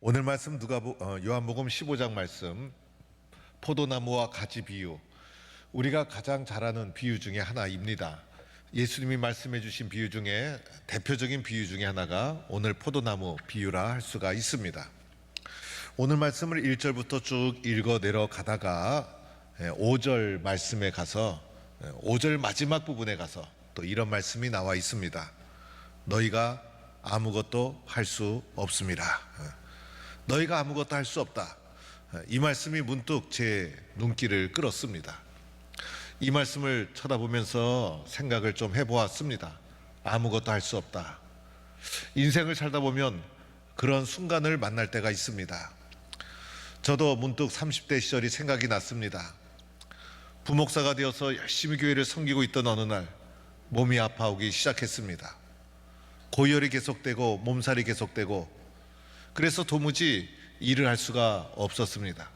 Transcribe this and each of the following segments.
오늘 말씀 요한복음 15장 말씀, 포도나무와 가지 비유. 우리가 가장 잘 아는 비유 중에 하나입니다. 예수님이 말씀해 주신 비유 중에 대표적인 비유 중에 하나가 오늘 포도나무 비유라 할 수가 있습니다. 오늘 말씀을 1절부터 쭉 읽어 내려가다가 5절 말씀에 가서 5절 마지막 부분에 가서 또 이런 말씀이 나와 있습니다. 너희가 아무것도 할 수 없습니다. 너희가 아무것도 할 수 없다. 이 말씀이 문득 제 눈길을 끌었습니다. 이 말씀을 쳐다보면서 생각을 좀 해보았습니다. 아무것도 할 수 없다. 인생을 살다 보면 그런 순간을 만날 때가 있습니다. 저도 문득 30대 시절이 생각이 났습니다. 부목사가 되어서 열심히 교회를 섬기고 있던 어느 날 몸이 아파오기 시작했습니다. 고열이 계속되고 몸살이 계속되고, 그래서 도무지 일을 할 수가 없었습니다.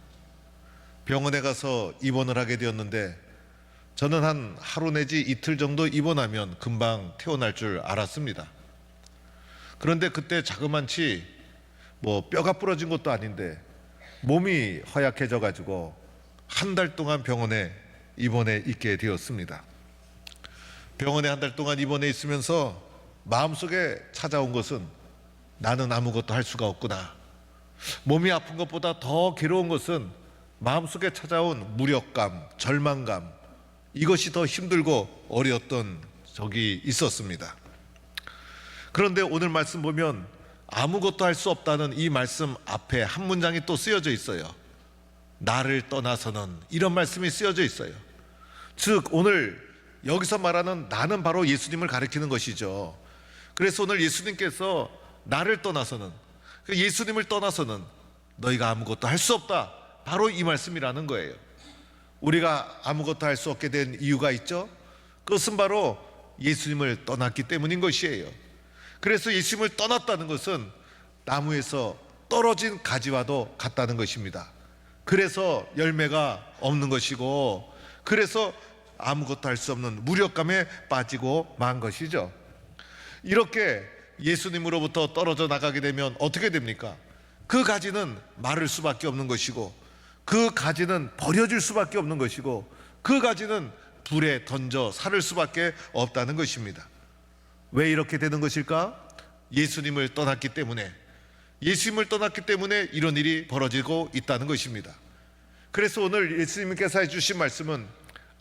병원에 가서 입원을 하게 되었는데 저는 한 하루 내지 이틀 정도 입원하면 금방 퇴원할 줄 알았습니다. 그런데 그때 자그만치 뼈가 부러진 것도 아닌데 몸이 허약해져 가지고 한 달 동안 병원에 입원해 있게 되었습니다. 병원에 한 달 동안 입원해 있으면서 마음속에 찾아온 것은 나는 아무것도 할 수가 없구나. 몸이 아픈 것보다 더 괴로운 것은 마음속에 찾아온 무력감, 절망감, 이것이 더 힘들고 어려웠던 적이 있었습니다. 그런데 오늘 말씀 보면 아무것도 할 수 없다는 이 말씀 앞에 한 문장이 또 쓰여져 있어요. 나를 떠나서는, 이런 말씀이 쓰여져 있어요. 즉 오늘 여기서 말하는 나는 바로 예수님을 가리키는 것이죠. 그래서 오늘 예수님께서 나를 떠나서는, 예수님을 떠나서는 너희가 아무것도 할 수 없다, 바로 이 말씀이라는 거예요. 우리가 아무것도 할 수 없게 된 이유가 있죠. 그것은 바로 예수님을 떠났기 때문인 것이에요. 그래서 예수님을 떠났다는 것은 나무에서 떨어진 가지와도 같다는 것입니다. 그래서 열매가 없는 것이고, 그래서 아무것도 할 수 없는 무력감에 빠지고 만 것이죠. 이렇게 예수님으로부터 떨어져 나가게 되면 어떻게 됩니까? 그 가지는 마를 수밖에 없는 것이고, 그 가지는 버려질 수밖에 없는 것이고, 그 가지는 불에 던져 사를 수밖에 없다는 것입니다. 왜 이렇게 되는 것일까? 예수님을 떠났기 때문에, 예수님을 떠났기 때문에 이런 일이 벌어지고 있다는 것입니다. 그래서 오늘 예수님께서 해주신 말씀은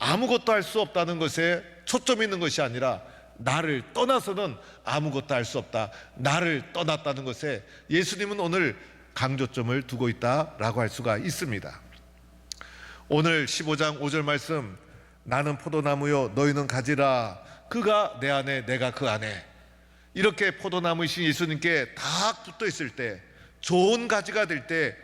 아무것도 할 수 없다는 것에 초점이 있는 것이 아니라 나를 떠나서는 아무것도 할 수 없다, 나를 떠났다는 것에 예수님은 오늘 강조점을 두고 있다라고 할 수가 있습니다. 오늘 15장 5절 말씀, 나는 포도나무요 너희는 가지라, 그가 내 안에 내가 그 안에. 이렇게 포도나무이신 예수님께 딱 붙어 있을 때, 좋은 가지가 될 때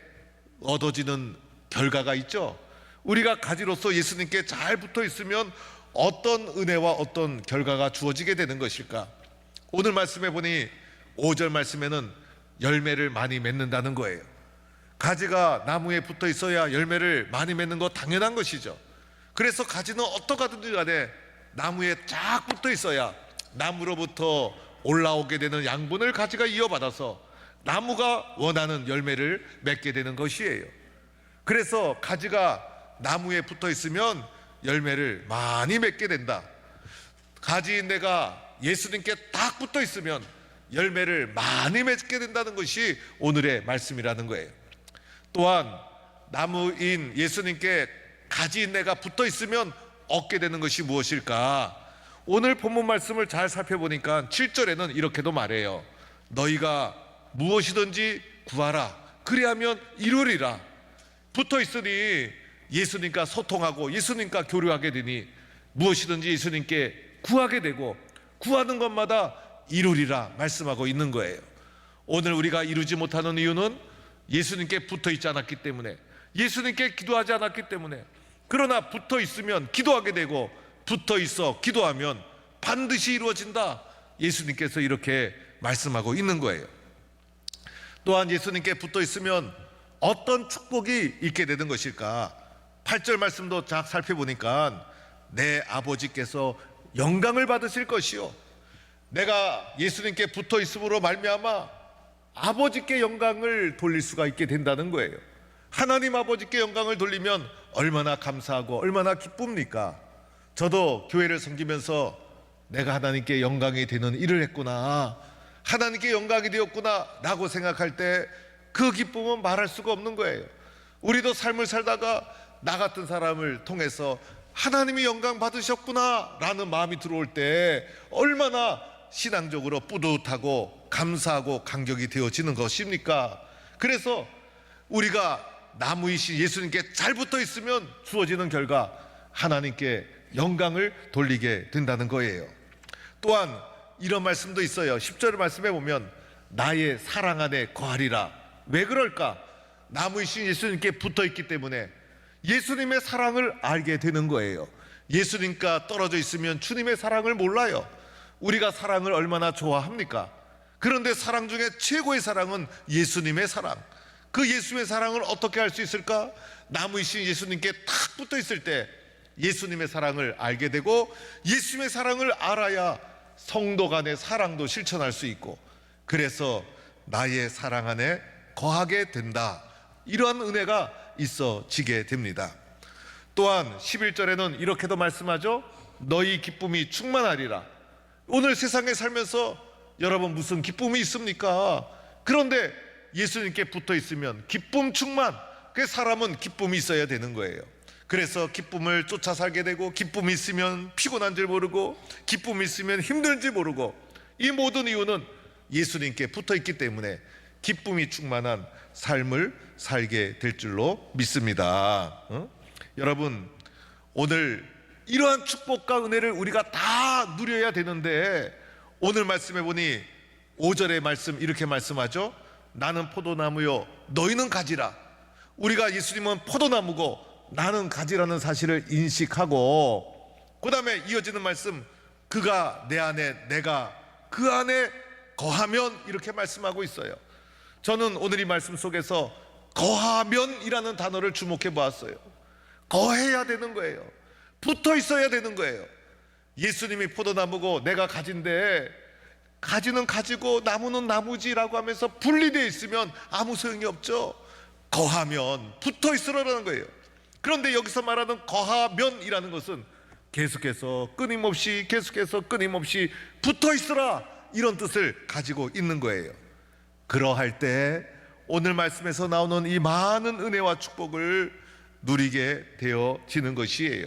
얻어지는 결과가 있죠. 우리가 가지로서 예수님께 잘 붙어 있으면 어떤 은혜와 어떤 결과가 주어지게 되는 것일까? 오늘 말씀해 보니 5절 말씀에는 열매를 많이 맺는다는 거예요. 가지가 나무에 붙어 있어야 열매를 많이 맺는 거 당연한 것이죠. 그래서 가지는 어떠하든지 간에 나무에 쫙 붙어 있어야 나무로부터 올라오게 되는 양분을 가지가 이어받아서 나무가 원하는 열매를 맺게 되는 것이에요. 그래서 가지가 나무에 붙어 있으면 열매를 많이 맺게 된다. 가지인 내가 예수님께 딱 붙어 있으면 열매를 많이 맺게 된다는 것이 오늘의 말씀이라는 거예요. 또한 나무인 예수님께 가지인 내가 붙어 있으면 얻게 되는 것이 무엇일까? 오늘 본문 말씀을 잘 살펴보니까 7절에는 이렇게도 말해요. 너희가 무엇이든지 구하라, 그리하면 이루리라. 붙어 있으니 예수님과 소통하고 예수님과 교류하게 되니 무엇이든지 예수님께 구하게 되고, 구하는 것마다 이루리라 말씀하고 있는 거예요. 오늘 우리가 이루지 못하는 이유는 예수님께 붙어 있지 않았기 때문에, 예수님께 기도하지 않았기 때문에. 그러나 붙어 있으면 기도하게 되고, 붙어 있어 기도하면 반드시 이루어진다, 예수님께서 이렇게 말씀하고 있는 거예요. 또한 예수님께 붙어 있으면 어떤 축복이 있게 되는 것일까? 8절 말씀도 쫙 살펴보니까 내 아버지께서 영광을 받으실 것이요, 내가 예수님께 붙어 있음으로 말미암아 아버지께 영광을 돌릴 수가 있게 된다는 거예요. 하나님 아버지께 영광을 돌리면 얼마나 감사하고 얼마나 기쁩니까? 저도 교회를 섬기면서 내가 하나님께 영광이 되는 일을 했구나, 하나님께 영광이 되었구나 라고 생각할 때 그 기쁨은 말할 수가 없는 거예요. 우리도 삶을 살다가 나 같은 사람을 통해서 하나님이 영광 받으셨구나 라는 마음이 들어올 때 얼마나 신앙적으로 뿌듯하고 감사하고 감격이 되어지는 것입니까? 그래서 우리가 나무이신 예수님께 잘 붙어 있으면 주어지는 결과 하나님께 영광을 돌리게 된다는 거예요. 또한 이런 말씀도 있어요. 10절 말씀에 보면 나의 사랑 안에 거하리라. 왜 그럴까? 나무이신 예수님께 붙어 있기 때문에 예수님의 사랑을 알게 되는 거예요. 예수님과 떨어져 있으면 주님의 사랑을 몰라요. 우리가 사랑을 얼마나 좋아합니까? 그런데 사랑 중에 최고의 사랑은 예수님의 사랑. 그 예수님의 사랑을 어떻게 알 수 있을까? 나무이신 예수님께 탁 붙어 있을 때 예수님의 사랑을 알게 되고, 예수님의 사랑을 알아야 성도 간의 사랑도 실천할 수 있고, 그래서 나의 사랑 안에 거하게 된다, 이러한 은혜가 있어지게 됩니다. 또한 11절에는 이렇게도 말씀하죠. 너희 기쁨이 충만하리라. 오늘 세상에 살면서 여러분 무슨 기쁨이 있습니까? 그런데 예수님께 붙어 있으면 기쁨 충만, 그 사람은 기쁨이 있어야 되는 거예요. 그래서 기쁨을 쫓아 살게 되고, 기쁨이 있으면 피곤한 줄 모르고, 기쁨이 있으면 힘든지 모르고, 이 모든 이유는 예수님께 붙어 있기 때문에 기쁨이 충만한 삶을 살게 될 줄로 믿습니다. 여러분, 오늘 이러한 축복과 은혜를 우리가 다 누려야 되는데, 오늘 말씀해 보니 5절의 말씀 이렇게 말씀하죠. 나는 포도나무요 너희는 가지라. 우리가 예수님은 포도나무고 나는 가지라는 사실을 인식하고, 그 다음에 이어지는 말씀, 그가 내 안에 내가 그 안에 거하면, 이렇게 말씀하고 있어요. 저는 오늘 이 말씀 속에서 거하면이라는 단어를 주목해 보았어요. 거해야 되는 거예요. 붙어 있어야 되는 거예요. 예수님이 포도나무고 내가 가지인데, 가지는 가지고 나무는 나무지라고 하면서 분리되어 있으면 아무 소용이 없죠. 거하면 붙어 있으라는 거예요. 그런데 여기서 말하는 거하면이라는 것은 계속해서 끊임없이 붙어 있으라, 이런 뜻을 가지고 있는 거예요. 그러할 때 오늘 말씀에서 나오는 이 많은 은혜와 축복을 누리게 되어지는 것이에요.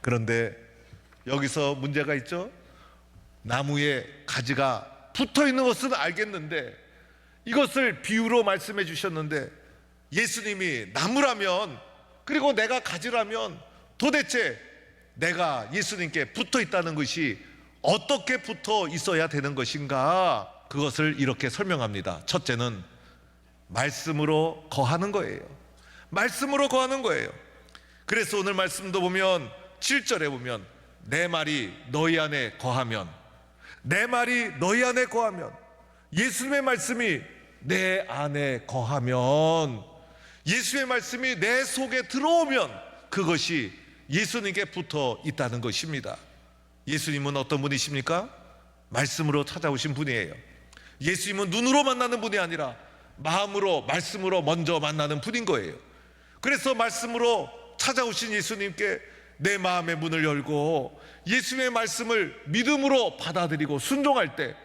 그런데 여기서 문제가 있죠. 나무에 가지가 붙어 있는 것은 알겠는데, 이것을 비유로 말씀해 주셨는데, 예수님이 나무라면, 그리고 내가 가지라면, 도대체 내가 예수님께 붙어 있다는 것이 어떻게 붙어 있어야 되는 것인가? 그것을 이렇게 설명합니다. 첫째는 말씀으로 거하는 거예요. 말씀으로 거하는 거예요. 그래서 오늘 말씀도 보면 7절에 보면 내 말이 너희 안에 거하면, 내 말이 너희 안에 거하면, 예수님의 말씀이 내 안에 거하면, 예수의 말씀이 내 속에 들어오면 그것이 예수님께 붙어 있다는 것입니다. 예수님은 어떤 분이십니까? 말씀으로 찾아오신 분이에요. 예수님은 눈으로 만나는 분이 아니라 마음으로, 말씀으로 먼저 만나는 분인 거예요. 그래서 말씀으로 찾아오신 예수님께 내 마음의 문을 열고 예수님의 말씀을 믿음으로 받아들이고 순종할 때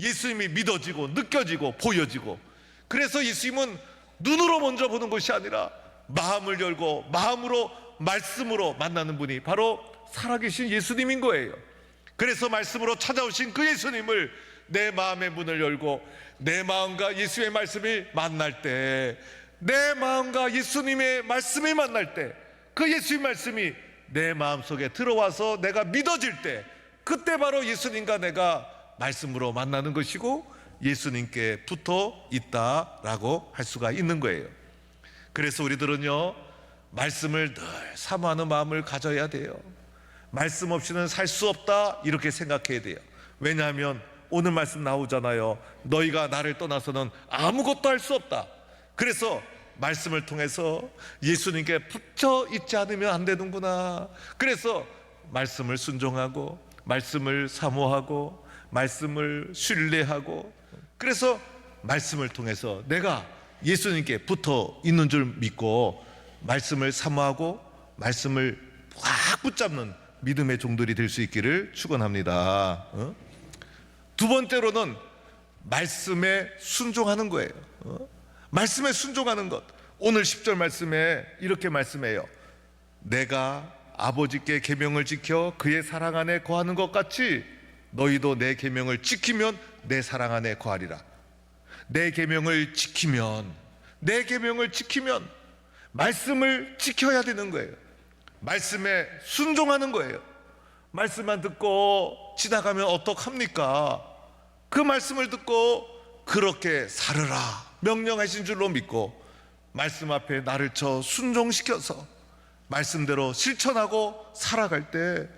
예수님이 믿어지고 느껴지고 보여지고, 그래서 예수님은 눈으로 먼저 보는 것이 아니라 마음을 열고 마음으로, 말씀으로 만나는 분이 바로 살아계신 예수님인 거예요. 그래서 말씀으로 찾아오신 그 예수님을 내 마음의 문을 열고 내 마음과 예수의 말씀이 만날 때, 내 마음과 예수님의 말씀이 만날 때, 그 예수의 말씀이 내 마음속에 들어와서 내가 믿어질 때, 그때 바로 예수님과 내가 말씀으로 만나는 것이고 예수님께 붙어 있다라고 할 수가 있는 거예요. 그래서 우리들은요, 말씀을 늘 사모하는 마음을 가져야 돼요. 말씀 없이는 살 수 없다, 이렇게 생각해야 돼요. 왜냐하면 오늘 말씀 나오잖아요. 너희가 나를 떠나서는 아무것도 할 수 없다. 그래서 말씀을 통해서 예수님께 붙여 있지 않으면 안 되는구나. 그래서 말씀을 순종하고 말씀을 사모하고 말씀을 신뢰하고, 그래서 말씀을 통해서 내가 예수님께 붙어 있는 줄 믿고 말씀을 사모하고 말씀을 꽉 붙잡는 믿음의 종들이 될 수 있기를 축원합니다. 두 번째로는 말씀에 순종하는 거예요. 말씀에 순종하는 것. 오늘 10절 말씀에 이렇게 말씀해요. 내가 아버지께 계명을 지켜 그의 사랑 안에 거하는 것 같이 너희도 내 계명을 지키면 내 사랑 안에 거하리라. 내 계명을 지키면 말씀을 지켜야 되는 거예요. 말씀에 순종하는 거예요. 말씀만 듣고 지나가면 어떡합니까? 그 말씀을 듣고 그렇게 살으라 명령하신 줄로 믿고 말씀 앞에 나를 쳐 순종시켜서 말씀대로 실천하고 살아갈 때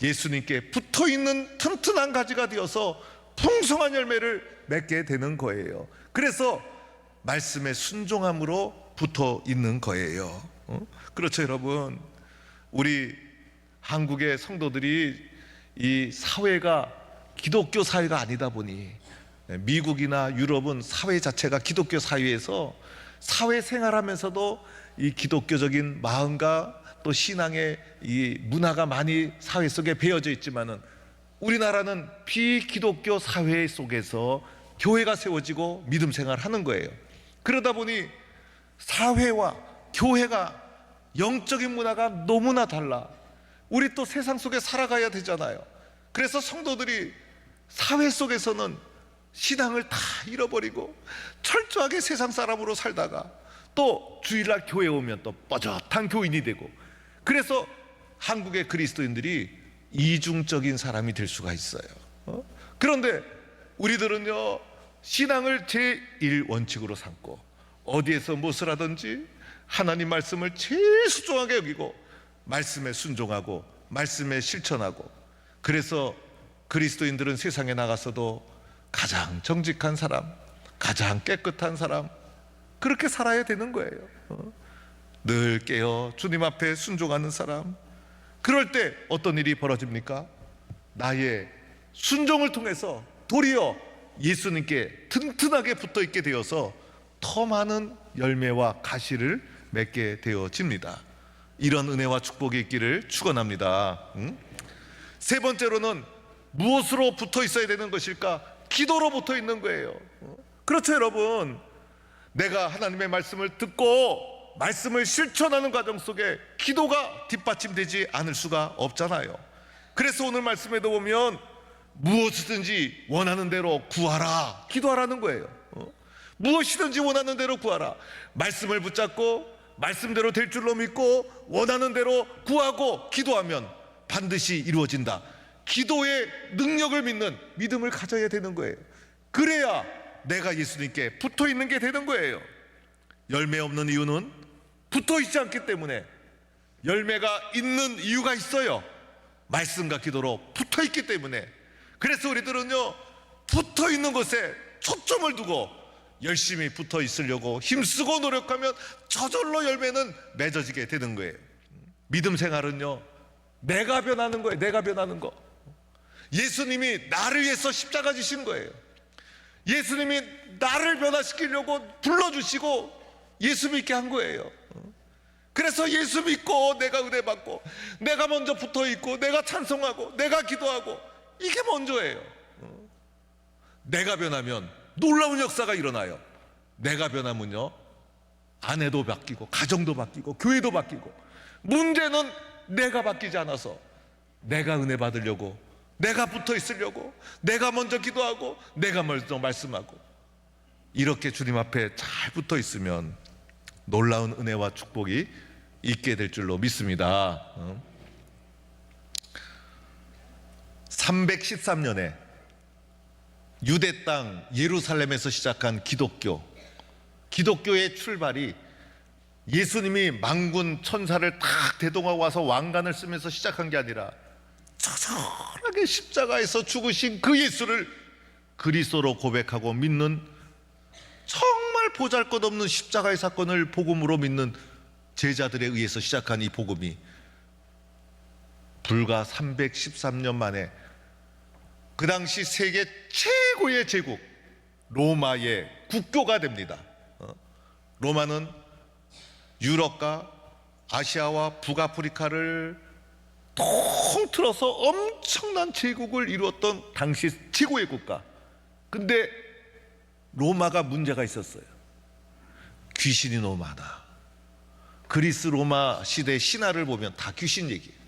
예수님께 붙어있는 튼튼한 가지가 되어서 풍성한 열매를 맺게 되는 거예요. 그래서 말씀에 순종함으로 붙어있는 거예요. 그렇죠 여러분. 우리 한국의 성도들이 이 사회가 기독교 사회가 아니다 보니 미국이나 유럽은 사회 자체가 기독교 사회에서 사회생활하면서도 이 기독교적인 마음과 또 신앙의 이 문화가 많이 사회 속에 배어져 있지만은 우리나라는 비기독교 사회 속에서 교회가 세워지고 믿음 생활하는 거예요. 그러다 보니 사회와 교회가 영적인 문화가 너무나 달라. 우리 또 세상 속에 살아가야 되잖아요. 그래서 성도들이 사회 속에서는 신앙을 다 잃어버리고 철저하게 세상 사람으로 살다가 또 주일날 교회 오면 또 뻐젓한 교인이 되고, 그래서 한국의 그리스도인들이 이중적인 사람이 될 수가 있어요. 그런데 우리들은요 신앙을 제1원칙으로 삼고 어디에서 무엇을 하든지 하나님 말씀을 제일 소중하게 여기고 말씀에 순종하고 말씀에 실천하고, 그래서 그리스도인들은 세상에 나가서도 가장 정직한 사람, 가장 깨끗한 사람, 그렇게 살아야 되는 거예요. 늘 깨어 주님 앞에 순종하는 사람. 그럴 때 어떤 일이 벌어집니까? 나의 순종을 통해서 도리어 예수님께 튼튼하게 붙어있게 되어서 더 많은 열매와 가시를 맺게 되어집니다. 이런 은혜와 축복이 있기를 축원합니다. 세 번째로는 무엇으로 붙어 있어야 되는 것일까? 기도로 붙어 있는 거예요. 그렇죠 여러분. 내가 하나님의 말씀을 듣고 말씀을 실천하는 과정 속에 기도가 뒷받침되지 않을 수가 없잖아요. 그래서 오늘 말씀에도 보면 무엇이든지 원하는 대로 구하라, 기도하라는 거예요. 무엇이든지 원하는 대로 구하라. 말씀을 붙잡고 말씀대로 될 줄로 믿고 원하는 대로 구하고 기도하면 반드시 이루어진다. 기도의 능력을 믿는 믿음을 가져야 되는 거예요. 그래야 내가 예수님께 붙어 있는 게 되는 거예요. 열매 없는 이유는 붙어 있지 않기 때문에. 열매가 있는 이유가 있어요. 말씀과 기도로 붙어 있기 때문에. 그래서 우리들은요 붙어 있는 것에 초점을 두고 열심히 붙어 있으려고 힘쓰고 노력하면 저절로 열매는 맺어지게 되는 거예요. 믿음 생활은요 내가 변하는 거예요. 내가 변하는 거. 예수님이 나를 위해서 십자가 지신 거예요. 예수님이 나를 변화시키려고 불러주시고 예수 믿게 한 거예요. 그래서 예수 믿고 내가 은혜 받고 내가 먼저 붙어 있고 내가 찬송하고 내가 기도하고, 이게 먼저예요. 내가 변하면 놀라운 역사가 일어나요. 내가 변하면요 아내도 바뀌고 가정도 바뀌고 교회도 바뀌고. 문제는 내가 바뀌지 않아서 내가 은혜 받으려고 내가 붙어 있으려고 내가 먼저 기도하고 내가 먼저 말씀하고, 이렇게 주님 앞에 잘 붙어 있으면 놀라운 은혜와 축복이 있게 될 줄로 믿습니다. 313년에 유대 땅 예루살렘에서 시작한 기독교의 출발이 예수님이 만군 천사를 탁 대동하고 와서 왕관을 쓰면서 시작한 게 아니라 처절하게 십자가에서 죽으신 그 예수를 그리스도로 고백하고 믿는, 정말 보잘것없는 십자가의 사건을 복음으로 믿는 제자들에 의해서 시작한 이 복음이 불과 313년 만에 그 당시 세계 최고의 제국 로마의 국교가 됩니다. 로마는 유럽과 아시아와 북아프리카를 통틀어서 엄청난 제국을 이루었던 당시 최고의 국가. 근데 로마가 문제가 있었어요. 귀신이 너무 많아. 그리스 로마 시대 신화를 보면 다 귀신 얘기예요.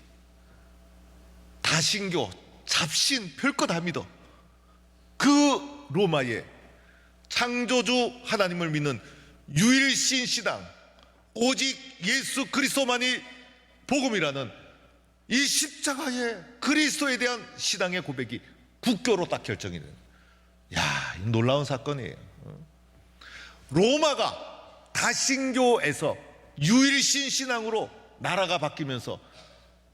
다신교, 잡신, 별거 다 믿어. 그 로마에 창조주 하나님을 믿는 유일신 신앙, 오직 예수 그리스도만이 복음이라는 이 십자가의 그리스도에 대한 신앙의 고백이 국교로 딱 결정이 돼요. 야, 놀라운 사건이에요. 로마가 다신교에서 유일신 신앙으로 나라가 바뀌면서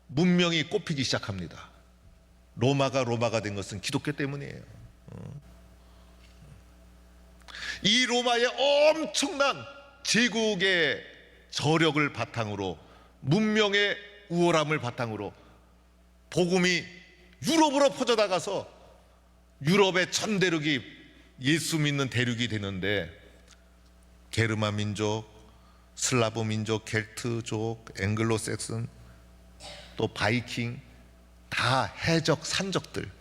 문명이 꽃피기 시작합니다. 로마가 된 것은 기독교 때문이에요. 이 로마의 엄청난 제국의 저력을 바탕으로, 문명의 우월함을 바탕으로 복음이 유럽으로 퍼져나가서 유럽의 전 대륙이 예수 믿는 대륙이 되는데, 게르만 민족, 슬라브 민족, 켈트족, 앵글로색슨, 또 바이킹, 다 해적 산적들,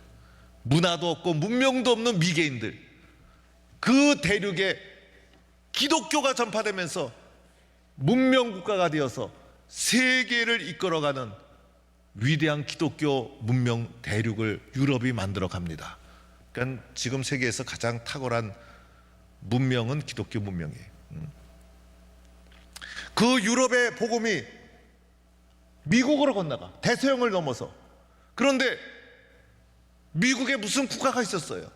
문화도 없고 문명도 없는 미개인들, 그 대륙에 기독교가 전파되면서 문명국가가 되어서 세계를 이끌어가는 위대한 기독교 문명 대륙을 유럽이 만들어 갑니다. 그러니까 지금 세계에서 가장 탁월한 문명은 기독교 문명이에요. 그 유럽의 복음이 미국으로 건너가, 대서양을 넘어서. 그런데 미국에 무슨 국가가 있었어요?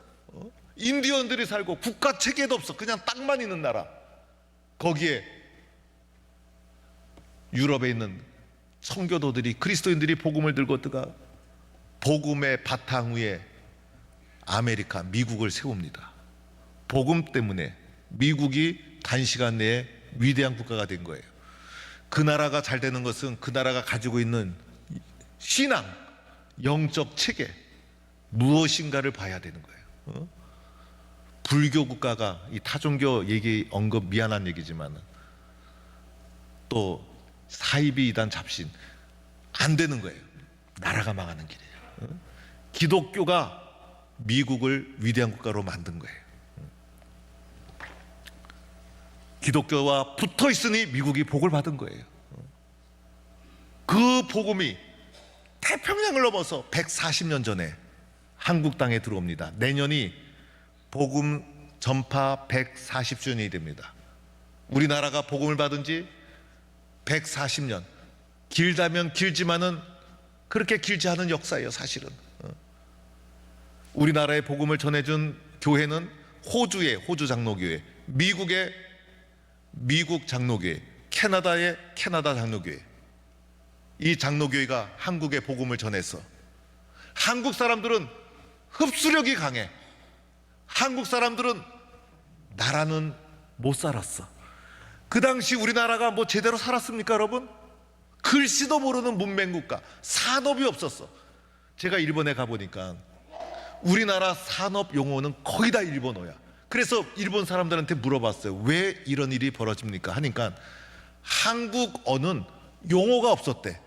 인디언들이 살고 국가 체계도 없어. 그냥 땅만 있는 나라. 거기에 유럽에 있는 청교도들이, 그리스도인들이 복음을 들고 들어가 복음의 바탕 위에 아메리카, 미국을 세웁니다. 복음 때문에 미국이 단시간 내에 위대한 국가가 된 거예요. 그 나라가 잘 되는 것은 그 나라가 가지고 있는 신앙, 영적 체계, 무엇인가를 봐야 되는 거예요. 불교 국가가, 이 타종교 얘기 언급 미안한 얘기지만 또 사이비 이단 잡신 안 되는 거예요. 나라가 망하는 길이에요. 기독교가 미국을 위대한 국가로 만든 거예요. 기독교와 붙어 있으니 미국이 복을 받은 거예요. 그 복음이 태평양을 넘어서 140년 전에 한국 땅에 들어옵니다. 내년이 복음 전파 140주년이 됩니다. 우리나라가 복음을 받은 지 140년. 길다면 길지만은 그렇게 길지 않은 역사예요, 사실은. 우리나라의 복음을 전해준 교회는 호주의 호주 장로교회, 미국의 미국 장로교회, 캐나다의 캐나다 장로교회. 이 장로교회가 한국의 복음을 전해서 한국 사람들은 흡수력이 강해. 한국 사람들은 나라는 못 살았어. 그 당시 우리나라가 뭐 제대로 살았습니까, 여러분? 글씨도 모르는 문맹국가, 산업이 없었어. 제가 일본에 가보니까 우리나라 산업 용어는 거의 다 일본어야. 그래서 일본 사람들한테 물어봤어요. 왜 이런 일이 벌어집니까? 하니까 한국어는 용어가 없었대.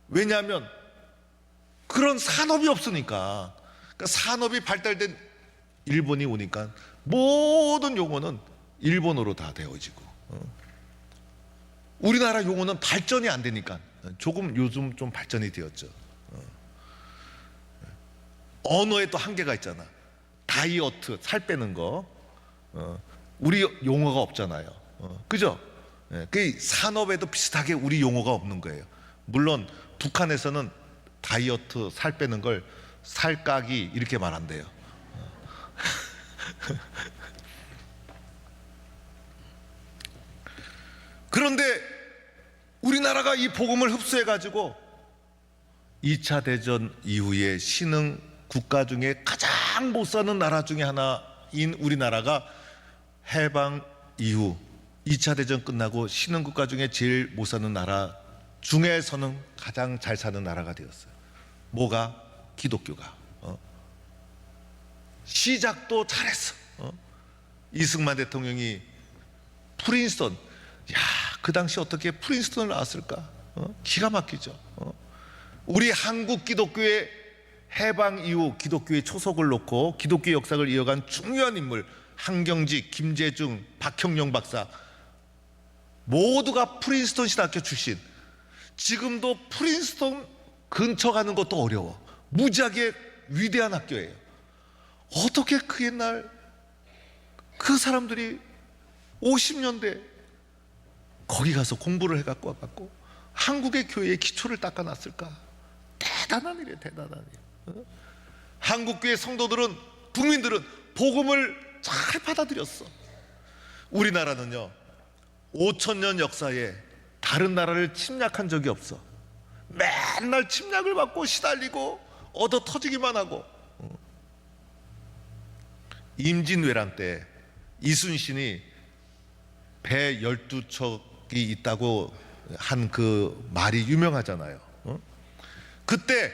왜냐하면 그런 산업이 없으니까. 그러니까 산업이 발달된 일본이 오니까 모든 용어는 일본어로 다 되어지고, 우리나라 용어는 발전이 안 되니까 조금 요즘 좀 발전이 되었죠. 언어에 또 한계가 있잖아. 다이어트, 살 빼는 거, 우리 용어가 없잖아요. 그죠? 그 산업에도 비슷하게 우리 용어가 없는 거예요. 물론 북한에서는 다이어트, 살 빼는 걸 살까기 이렇게 말한대요. 그런데 우리나라가 이 복음을 흡수해가지고 2차 대전 이후에 신흥 국가 중에 가장 못 사는 나라 중에 하나인 우리나라가 해방 이후 2차 대전 끝나고 신흥 국가 중에 제일 못 사는 나라 중에서는 가장 잘 사는 나라가 되었어요. 뭐가? 기독교가. 시작도 잘했어. 이승만 대통령이 프린스턴, 야, 그 당시 어떻게 프린스턴을 나왔을까? 기가 막히죠. 우리 한국 기독교의 해방 이후 기독교의 초석을 놓고 기독교 역사를 이어간 중요한 인물 한경직, 김재중, 박형룡 박사 모두가 프린스턴 신학교 출신. 지금도 프린스턴 근처 가는 것도 어려워. 무지하게 위대한 학교예요. 어떻게 그 옛날 그 사람들이 50년대 거기 가서 공부를 해갖고 와갖고 한국의 교회의 기초를 닦아놨을까? 대단한 일이에요. 대단한 일. 한국교회 성도들은, 국민들은 복음을 잘 받아들였어. 우리나라는요 5,000년 역사에 다른 나라를 침략한 적이 없어. 맨날 침략을 받고 시달리고 얻어 터지기만 하고. 임진왜란 때 이순신이 배 12척이 있다고 한 그 말이 유명하잖아요. 그때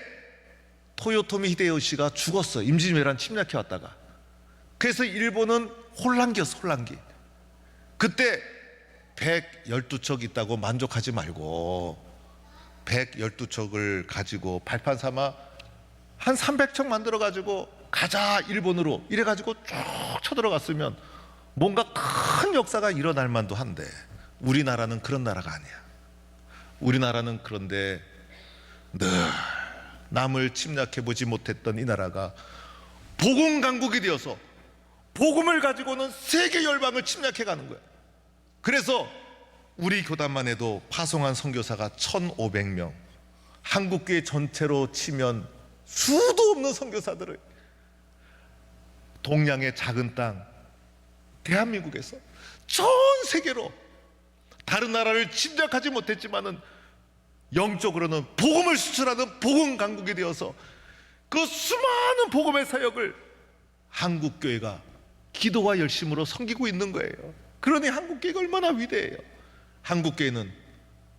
토요토미 히데요시가 죽었어. 임진왜란 침략해 왔다가. 그래서 일본은 혼란기였어. 혼란기. 그때 112척 있다고 만족하지 말고 112척을 가지고 발판 삼아 한 300척 만들어 가지고 가자 일본으로 이래 가지고 쭉 쳐들어갔으면 뭔가 큰 역사가 일어날 만도 한데 우리나라는 그런 나라가 아니야. 우리나라는 그런데 늘 남을 침략해 보지 못했던 이 나라가 복음 강국이 되어서 복음을 가지고는 세계 열방을 침략해 가는 거야. 그래서 우리 교단만 해도 파송한 선교사가 1,500명, 한국교회 전체로 치면 수도 없는 선교사들을 동양의 작은 땅 대한민국에서 전 세계로 다른 나라를 침략하지 못했지만은 영적으로는 복음을 수출하는 복음 강국이 되어서 그 수많은 복음의 사역을 한국교회가 기도와 열심으로 섬기고 있는 거예요. 그러니 한국교회가 얼마나 위대해요. 한국교회는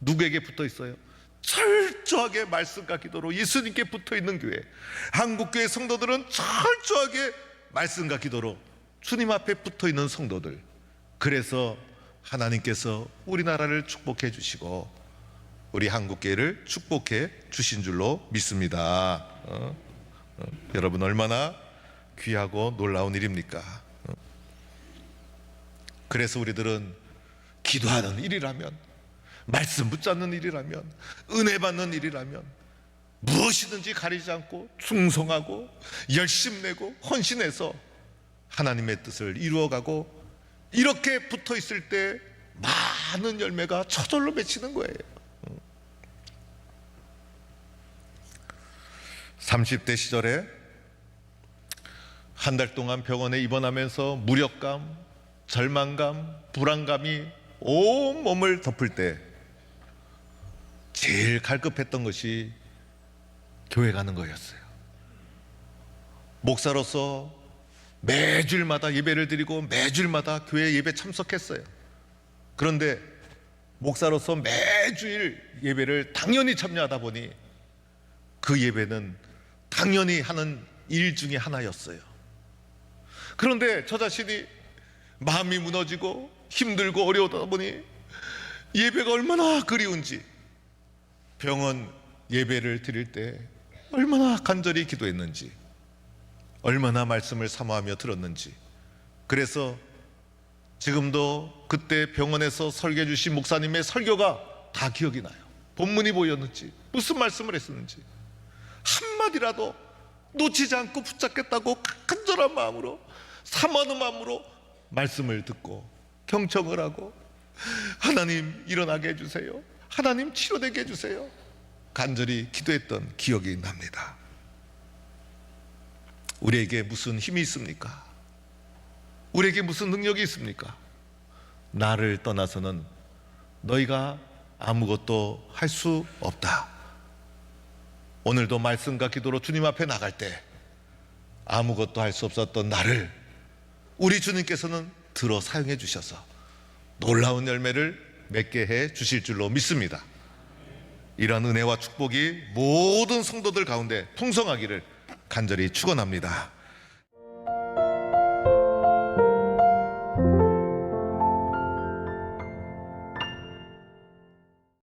누구에게 붙어 있어요? 철저하게 말씀과 기도로 예수님께 붙어 있는 교회. 한국교회 성도들은 철저하게 말씀과 기도로 주님 앞에 붙어 있는 성도들. 그래서 하나님께서 우리나라를 축복해 주시고 우리 한국교회를 축복해 주신 줄로 믿습니다. 여러분 얼마나 귀하고 놀라운 일입니까? 그래서 우리들은 기도하는 일이라면, 말씀 붙잡는 일이라면, 은혜 받는 일이라면 무엇이든지 가리지 않고 충성하고 열심 내고 헌신해서 하나님의 뜻을 이루어가고, 이렇게 붙어 있을 때 많은 열매가 저절로 맺히는 거예요. 30대 시절에 한 달 동안 병원에 입원하면서 무력감, 절망감, 불안감이 온 몸을 덮을 때 제일 갈급했던 것이 교회 가는 거였어요. 목사로서 매주일마다 예배를 드리고 매주일마다 교회 예배 참석했어요. 그런데 목사로서 매주일 예배를 당연히 참여하다 보니 그 예배는 당연히 하는 일 중에 하나였어요. 그런데 저 자신이 마음이 무너지고 힘들고 어려우다 보니 예배가 얼마나 그리운지, 병원 예배를 드릴 때 얼마나 간절히 기도했는지, 얼마나 말씀을 사모하며 들었는지. 그래서 지금도 그때 병원에서 설교해 주신 목사님의 설교가 다 기억이 나요. 본문이 뭐였는지, 무슨 말씀을 했었는지 한마디라도 놓치지 않고 붙잡겠다고 간절한 마음으로, 사모하는 마음으로 말씀을 듣고 경청을 하고, 하나님 일어나게 해주세요, 하나님 치료되게 해주세요, 간절히 기도했던 기억이 납니다. 우리에게 무슨 힘이 있습니까? 우리에게 무슨 능력이 있습니까? 나를 떠나서는 너희가 아무것도 할 수 없다. 오늘도 말씀과 기도로 주님 앞에 나갈 때 아무것도 할 수 없었던 나를 우리 주님께서는 들어 사용해 주셔서 놀라운 열매를 맺게 해 주실 줄로 믿습니다. 이런 은혜와 축복이 모든 성도들 가운데 풍성하기를 간절히 축원합니다.